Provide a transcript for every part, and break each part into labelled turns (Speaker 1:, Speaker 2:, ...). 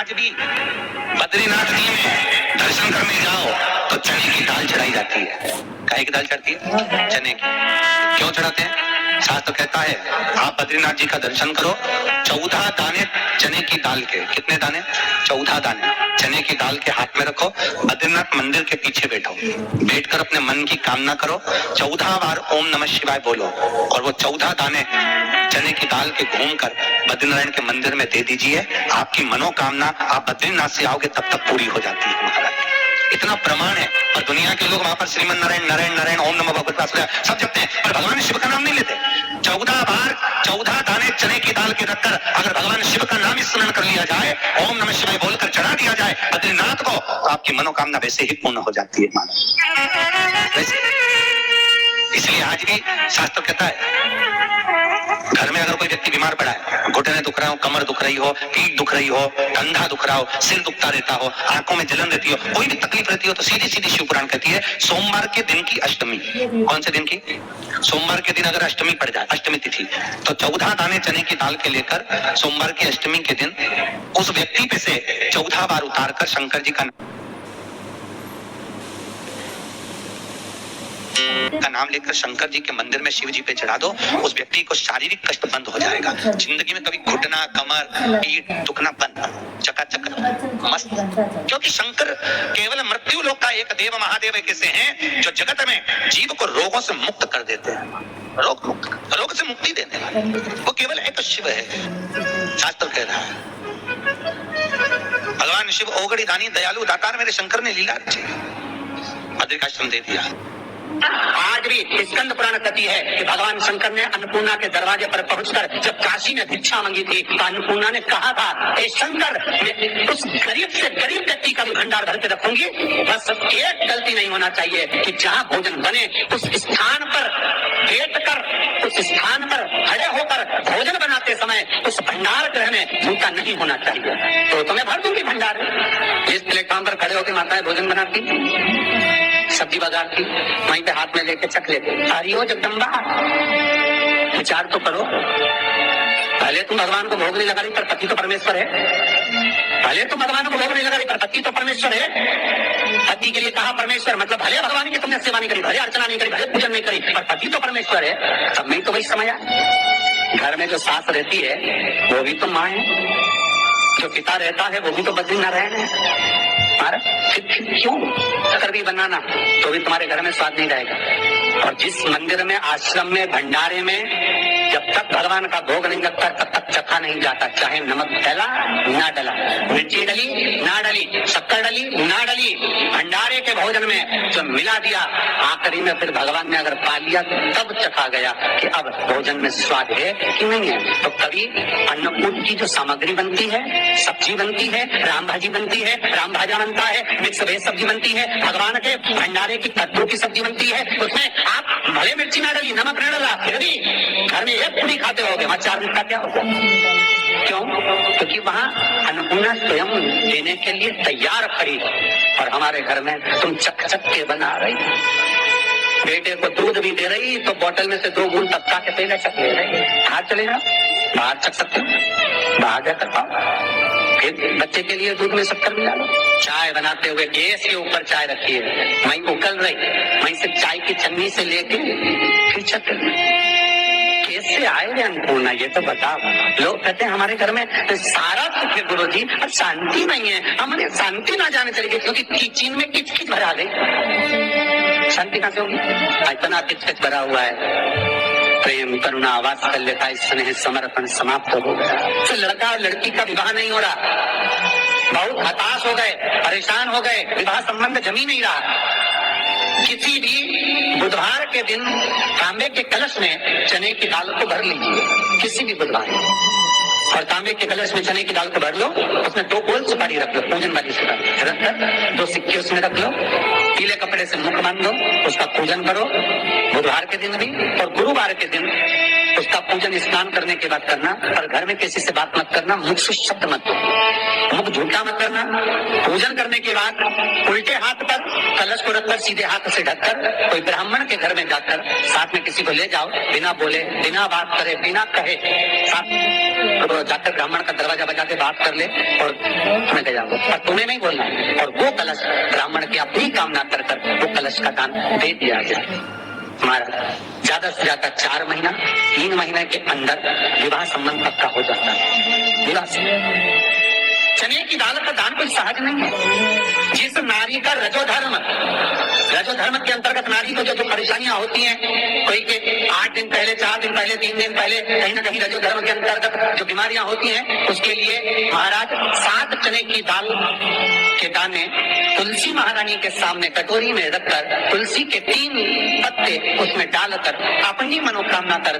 Speaker 1: आज भी बद्रीनाथ जी में दर्शन करने जाओ तो चने की दाल चढ़ाई जाती है। काहे की दाल चढ़ती है? चने की। क्यों चढ़ाते हैं? शास्त्र कहता है आप बद्रीनाथ जी का दर्शन करो, 14 दाने चने की दाल के। कितने दाने? 14 दाने चने की दाल के हाथ में रखो, बद्रीनाथ मंदिर के पीछे बैठो, बैठकर अपने मन की कामना करो, 14 बार ओम नमः शिवाय बोलो और वो 14 दाने चने की दाल के घूमकर बद्रीनारायण के मंदिर में दे दीजिए। आपकी मनोकामना आप बद्रीनाथ से आओगे तब तक पूरी हो जाती है महाराज। इतना प्रमाण है। और दुनिया के लोग वहां पर श्रीमन नारायण नारायण नारायण ओम नमः भगवते वासुदेवाय सब जपते हैं, पर भगवान शिव का नाम नहीं लेते। 14 बार 14 दाने चने की दाल के रखकर अगर भगवान शिव का नाम स्मरण कर लिया जाए, ओम नमः शिवाय बोलकर चढ़ा दिया जाए बद्रीनाथ को, तो आपकी मनोकामना वैसे ही पूर्ण हो जाती है मानो वैसे। इसलिए आज भी शास्त्र कहता है घर में अगर कोई व्यक्ति बीमार पड़ा है, घुटने दुख रहा हो, कमर दुख रही हो, पीठ दुख रही हो, कंधा दुख रहा हो, सिर दुखता रहता हो, आंखों में जलन रहती हो, कोई भी तकलीफ रहती हो, तो सीधी सीधी शिव पुराण कहती है सोमवार के दिन की अष्टमी। कौन से दिन की? सोमवार के दिन अगर अष्टमी पड़ जाए, अष्टमी तिथि, तो 14 दाने चने की दाल के लेकर सोमवार की अष्टमी के दिन उस व्यक्ति पे से 14 बार उतारकर शंकर जी का नाम लेकर शंकर जी के मंदिर में शिव जी पे चढ़ा दो, उस व्यक्ति को शारीरिक कष्ट बंद हो जाएगा। जिंदगी में कभी घुटना, कमर, पीठ दुखना बंद, चकाचक मस्त। क्योंकि शंकर केवल मृत्यु लोक का एक देव महादेव कैसे हैं जो जगत में जीव को रोगों से मुक्त कर देते हैं। रोग मुक्त, रोग से मुक्ति देने वाले वो केवल एक शिव है। शास्त्र कह रहा है भगवान शिव ओगड़ी दानी दयालु दातार मेरे शंकर ने लीला रची, बद्रिकाश्रम दे दिया। आज भी स्कंद पुराण कहती है कि भगवान शंकर ने अन्नपूर्णा के दरवाजे पर पहुंचकर जब काशी में भिक्षा मांगी थी तो अन्नपूर्णा ने कहा था ए शंकर, मैं उस गरीब से गरीब व्यक्ति का भी भंडार भर के रखूंगी, बस एक गलती नहीं होना चाहिए कि जहाँ भोजन बने उस स्थान पर बैठकर, उस स्थान पर खड़े होकर भोजन बनाते समय उस भंडार गृह में भूखा नहीं होना चाहिए। तो तुम्हें भर दूंगी भंडार। जिस प्लेटफॉर्म पर खड़े होकर माताएं भोजन बनाती, सब्जी बाजार की, वहीं पे हाथ में लेके चख लेते, अरे हो जगदम्बा विचार तो करो। पहले तुम भगवान को भोग नहीं लगा रही, पर पति तो परमेश्वर है। भले तुम भगवान को भोग नहीं लगा रही, पर पति तो परमेश्वर है। पति के लिए कहा परमेश्वर, मतलब भले भगवान की तुमने सेवा नहीं करी, भले अर्चना नहीं करी, भले पूजन नहीं करी, पर पति तो परमेश्वर है। सब में तो वही समय आया। घर में जो सास रहती है वो भी तो माँ है, जो पिता रहता है वो भी तो बद्रीनारायण है। क्यों अगर भी बनाना तो भी तुम्हारे घर में स्वाद नहीं रहेगा। और जिस मंदिर में, आश्रम में, भंडारे में जब तक भगवान का भोग नहीं लगता तब तक चखा नहीं जाता, चाहे नमक डला ना डला, मिर्ची डली ना डली, शक्कर डली ना डली, भंडारे के भोजन में जो मिला दिया आखिरी में फिर भगवान ने अगर पा लिया तब चखा गया कि अब भोजन में स्वाद है कि नहीं है। तो कभी अन्नकूट की जो सामग्री बनती है, सब्जी बनती है, राम भाजी बनती है, राम भाजा बनता है, मिक्स वेज सब्जी बनती है, भगवान के भंडारे की कद्दू की सब्जी बनती है, उसमें आप भले मिर्ची ना डली, नमक न डला, फिर भी घर में एक पूरी खाते होगे, वहां 4 दिन का क्या होगा? क्यों? क्योंकि वहां अन्नपूर्णा स्वयं देने के लिए तैयार खड़ी है। और हमारे घर में तुम चक चक के बना रही, बेटे को दूध भी दे रही तो बोतल में से 2 बूंद टपका के पहले चक ले रही। बाहर चले जाओ, बाहर चक सकते हो, बाहर जाकर पाओ, फिर बच्चे के लिए दूध में शक्कर मिला लो। चाय बनाते हुए गैस के ऊपर चाय रखी है, वहीं उकल रही, वहीं से चाय की छन्नी से लेके फिर चक कैसे आए रे अन्नपूर्णा, ये तो बताओ। लोग कहते हैं हमारे घर में सारा सुख है गुरु जी, और शांति नहीं है। हमारे शांति ना जाने चलेगी क्योंकि किचन में किच किच भरा गई, शांति कहां से होगी? इतना किच किच भरा हुआ है। प्रेम, करुणा, वात्सल्यता, स्नेह, समर्पण समाप्त हो गया। तो लड़का और लड़की का विवाह नहीं हो रहा, बहुत हताश हो गए, परेशान हो गए, विवाह संबंध जम ही नहीं रहा। किसी भी बुधवार के दिन तांबे के कलश में चने की दाल को भर लीजिए, किसी भी बुधवार, और तांबे के कलश में चने की दाल को भर लो, उसमें 2 गोल सुपारी रख लो, पूजन वाली सुपारी रखकर 2 सिक्के उसमें रख लो, पीले कपड़े से मुख बांध दो, उसका पूजन करो बुधवार के दिन भी, और गुरुवार के दिन उसका पूजन स्नान करने के बाद करना। और घर में किसी से बात मत करना, मुख से शब्द मत दो, मुख झूठा मत करना। पूजन करने के बाद उल्टे हाथ पर कलश को रखकर सीधे हाथ से ढककर कोई ब्राह्मण के घर में जाकर साथ में किसी को ले जाओ, बिना बोले, बिना बात करे, बिना कहे, साथ तो जाकर ब्राह्मण का दरवाजा बजा के बात कर ले और तुम्हें ले जाओ, और तुम्हें नहीं बोलना है। और वो कलश ब्राह्मण की अपनी कामना कर वो कलश का दान दे दिया जाए। हमारा ज्यादा से ज्यादा 4 महीना 3 महीने के अंदर विवाह संबंध पक्का हो जाता है। विवाह चने की दाल का दान कोई सहज नहीं है। जिस नारी का रजोधर्म के अंतर्गत नारी को जो परेशानियां होती हैं, कोई के 8 दिन पहले, 4 दिन पहले, 3 दिन पहले कहीं ना कहीं रजोधर्म के अंतर्गत जो बीमारियां होती हैं, उसके लिए महाराज 7 चने की दाल के दाने तुलसी महारानी के सामने कटोरी में रखकर तुलसी के 3 पत्ते उसमें डालकर अपनी मनोकामना कर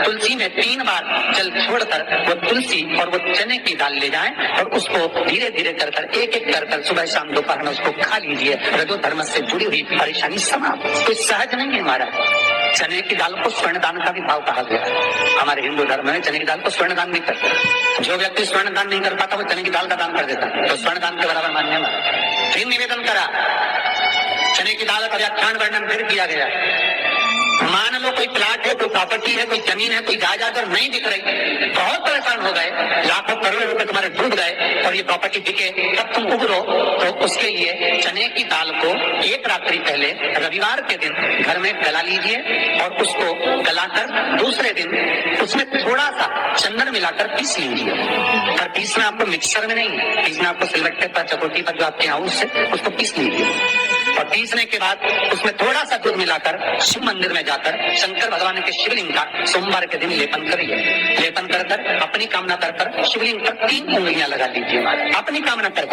Speaker 1: तुलसी में 3 बार जल छोड़कर वो तुलसी और वो चने की दाल ले जाएं और उसको धीरे धीरे कर एक एक कर सुबह शाम दोपहर में उसको खा लीजिए। रजो धर्म से जुड़ी हुई परेशानी समाप्त। कोई सहज नहीं है हमारा। चने की दाल को स्वर्ण दान का भी भाव कहा गया। हमारे हिंदू धर्म में चने की दाल को स्वर्ण दान नहीं करते। जो व्यक्ति स्वर्ण दान नहीं कर पाता वो चने की दाल का दान कर देता, तो स्वर्ण दान के बराबर मान्य है। फिर निवेदन करा, चने की दाल का व्याख्यान वर्णन फिर किया गया। मान लो कोई प्लाट है, कोई प्रॉपर्टी है, कोई जमीन है, कोई जायदाद और नहीं दिख रही, बहुत परेशान हो गए, लाखों करोड़ों रुपए तुम्हारे डूब गए और ये प्रॉपर्टी बिके, तब तुम उबरो, तो उसके लिए चने की दाल को एक रात्रि पहले रविवार के दिन घर में गला लीजिए और उसको गलाकर दूसरे दिन उसमें थोड़ा सा चंदन मिलाकर पीस लीजिए। और पीसना आपको मिक्सर में नहीं, पीसना आपको सिलबट्टे पर, चकोटी पर जो आपके यहाँ उससे उसको पीस लीजिए। और पीसने के बाद उसमें थोड़ा सा दूध मिलाकर शिव मंदिर में जाकर शंकर भगवान के शिवलिंग का सोमवार के दिन लेपन करिए। लेपन कर अपनी कामना कर शिवलिंग पर 3 उंगलियां लगा लीजिए। अपनी कामना कर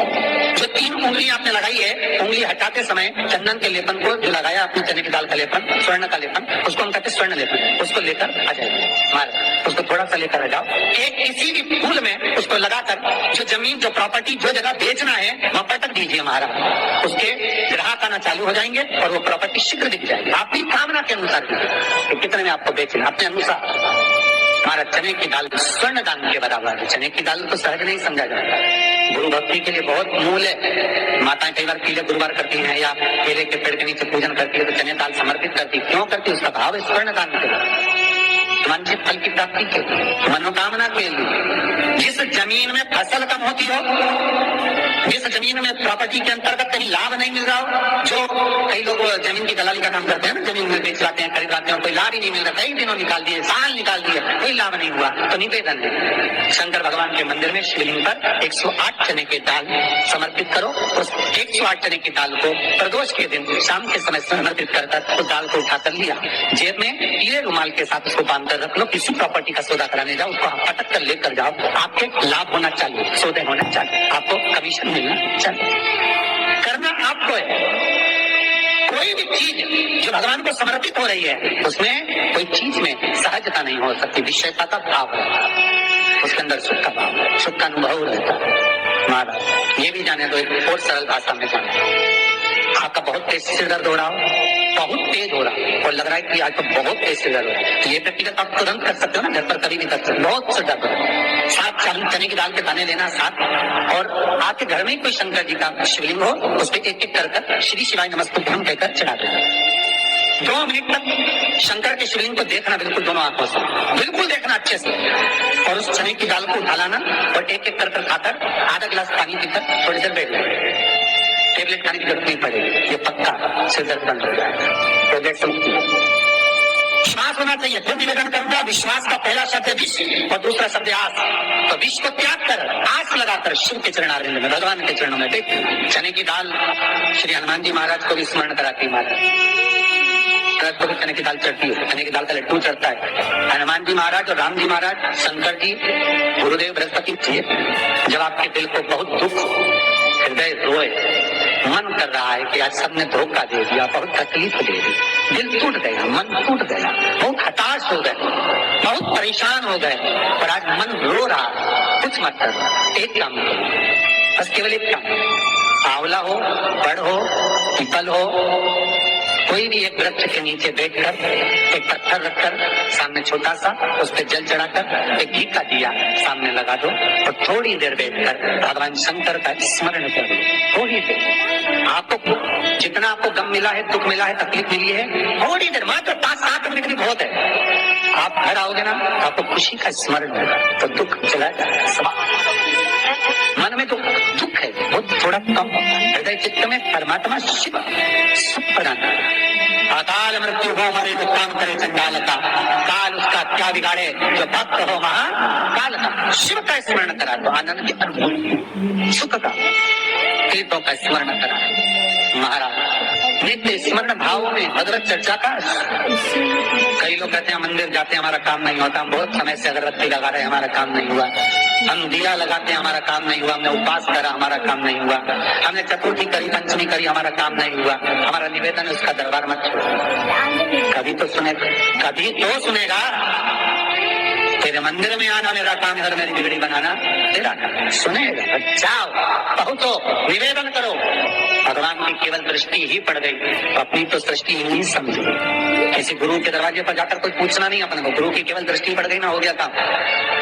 Speaker 1: जो 3 उंगलियां आपने लगाई है, उंगली हटाते समय चंदन के लेपन को जो लगाया अपनी चने की दाल का लेपन, स्वर्ण का लेपन, उसको हम कहते स्वर्ण लेपन, उसको लेकर आ जाइए। उसको थोड़ा सा लेकर आ जाओ, एक किसी भी फूल में उसको लगाकर जो जमीन, जो प्रॉपर्टी, जो जगह बेचना है वहां पटक दीजिए महाराज। उसके ग्राहक आना चालू हो जाएंगे और वो प्रॉपर्टी शीघ्र दिख जाएगी। आपकी कामना के अनुसार तो कितने में आपको बेचना, अपने अनुसार। हमारा चने की दाल स्वर्ण दान के बराबर है। चने की दाल को सहज नहीं समझा जाता। गुरु भक्ति के लिए बहुत मूल है। माताएं कई बार पीले गुरुवार करती हैं या केले के पेड़ के नीचे पूजन करती है तो चने दाल समर्पित करती। क्यों करती? उसका भाव है स्वर्ण दान के लिए, वांछित फल की प्राप्ति के लिए, मनोकामना के लिए। जिस जमीन में फसल कम होती हो, जिस जमीन में प्रॉपर्टी के अंतर्गत कहीं लाभ नहीं मिल रहा हो, जो कई लोग जमीन की दलाली का काम करते हैं ना, जमीन में बेच लाते हैं, खरीद लाते हैं, कोई लाभ ही नहीं मिल रहा, कई दिनों निकाल दिए, साल निकाल दिए, कोई लाभ नहीं हुआ, तो निवेदन है शंकर भगवान के मंदिर में शिवलिंग पर 108 चने के दाल समर्पित करो। उस 108 चने की दाल को प्रदोष के दिन शाम के समय समर्पित कर उस दाल को उठाकर लिया, जेब में पीले रुमाल के साथ उसको बांध कर रख लो। किसी प्रॉपर्टी का सौदा कराने जाओ, उसको पटक कर लेकर जाओ, आपके लाभ होना चाहिए, सौदे होना चाहिए, आपको कमीशन मिलना चाहिए। करना आपको है। कोई भी चीज जो भगवान को समर्पित हो रही है उसमें कोई चीज में सहजता नहीं हो सकती, विषयता का भाव है, उसके अंदर सुख का भाव है, सुख का अनुभव रहता है। महाराज ये भी जाने दो, एक और सरल भाषा में जाने। आपका बहुत तेज सिर दर्द हो रहा हो, बहुत तेज हो रहा है और लग रहा है कि आज तो बहुत तेज सिर दर्द हो रहा है, ये व्यक्तिगत आप तुरंत कर सकते हो ना, घर पर कभी भी कर सकते हो। बहुत सिर दर्द हो रहा है, 7 चने की दाल के दाने लेना 7, और आपके घर में ही कोई शंकर जी का शिवलिंग हो, उस पर एक एक कर श्री शिवाय नमस्तुभ्यम कहकर चढ़ा देना। 2 मिनट तक शंकर के शिवलिंग को देखना, बिल्कुल दोनों आंखों से, बिल्कुल देखना अच्छे से, और उस चने की दाल को उठा लाना और एक एक कर खाकर आधा गिलास पानी पीकर थोड़ी देर बैठ जाए। टेबलेट खाने की जरूरत नहीं पड़ेगी, ये पक्का सिर दर्द बंद हो जाएगा। तो देख सकती है, विश्वास होना चाहिए। फिर निवेदन करूंगा, विश्वास का पहला शब्द है विश्व और दूसरा शब्द है आस। तो विश्व को त्याग कर आस लगाकर शिव के चरणारविंद में, भगवान के चरणों में देख। चने की दाल श्री हनुमान जी महाराज को भी स्मरण कराती है। महाराज को भी चने की दाल चढ़ती है, चने की दाल का लड्डू चढ़ता है। हनुमान जी महाराज और राम जी महाराज, शंकर जी, गुरुदेव बृहस्पति जी, जब आपके दिल को बहुत दुख, हृदय रोए, मन कर रहा है कि आज सबने धोखा दे दिया, बहुत तकलीफ दे दी, दिल टूट गया, मन टूट गया, बहुत हताश हो गए, बहुत परेशान हो गए, और आज मन रो रहा, कुछ मत कर, एक काम करो, बस केवल एक काम, आंवला हो, बड़ हो, पीपल हो, कोई भी एक वृक्ष के नीचे बैठकर एक पत्थर रखकर सामने छोटा सा उस पर जल चढ़ाकर एक घी का दिया सामने लगा दो और थोड़ी देर बैठकर भगवान शंकर का स्मरण कर लो। थोड़ी देर आपको जितना आपको गम मिला है, दुख मिला है, तकलीफ मिली है, थोड़ी देर मात्र 5-7 मिनट भी बहुत है। आप घर आओगे ना आपको खुशी का स्मरण होगा तो दुख चला जाएगा। मन में तो दुख है बहुत थोड़ा कम, हृदय चित्त में परमात्मा शिव सुख प्रदान। अकाल मृत्यु हो मरे तो काम करे चंडाल का, काल उसका क्या बिगाड़े जो भक्त हो महाकाल का। शिव का स्मरण करा तो आनंद की अनुभूति, सुख का, तीर्थों का स्मरण करा महाराज। नित्य स्मरण भाव में भगवत चर्चा का। कई लोग कहते हैं मंदिर जाते हैं हमारा काम नहीं होता, हम बहुत समय से अगरबत्ती लगा रहे हैं हमारा काम नहीं हुआ, हम दिया लगाते हैं हमारा काम नहीं हुआ, हमने उपास करा हमारा काम नहीं हुआ, हमने चतुर्थी करी, पंचमी करी, हमारा काम नहीं हुआ। हमारा निवेदन है उसका दरबार मत छोड़ो। कभी तो सुनेगा तेरे मंदिर में आना मेरा काम है और मेरी बिगड़ी बनाना तेरा काम। सुनेगा, जाओ पहुंचो, निवेदन करो। भगवान की केवल दृष्टि ही पड़ गई, अपनी तो सृष्टि ही नहीं समझी। किसी गुरु के दरवाजे पर जाकर कोई पूछना नहीं अपने को, गुरु की केवल दृष्टि पड़ गई ना, हो गया काम।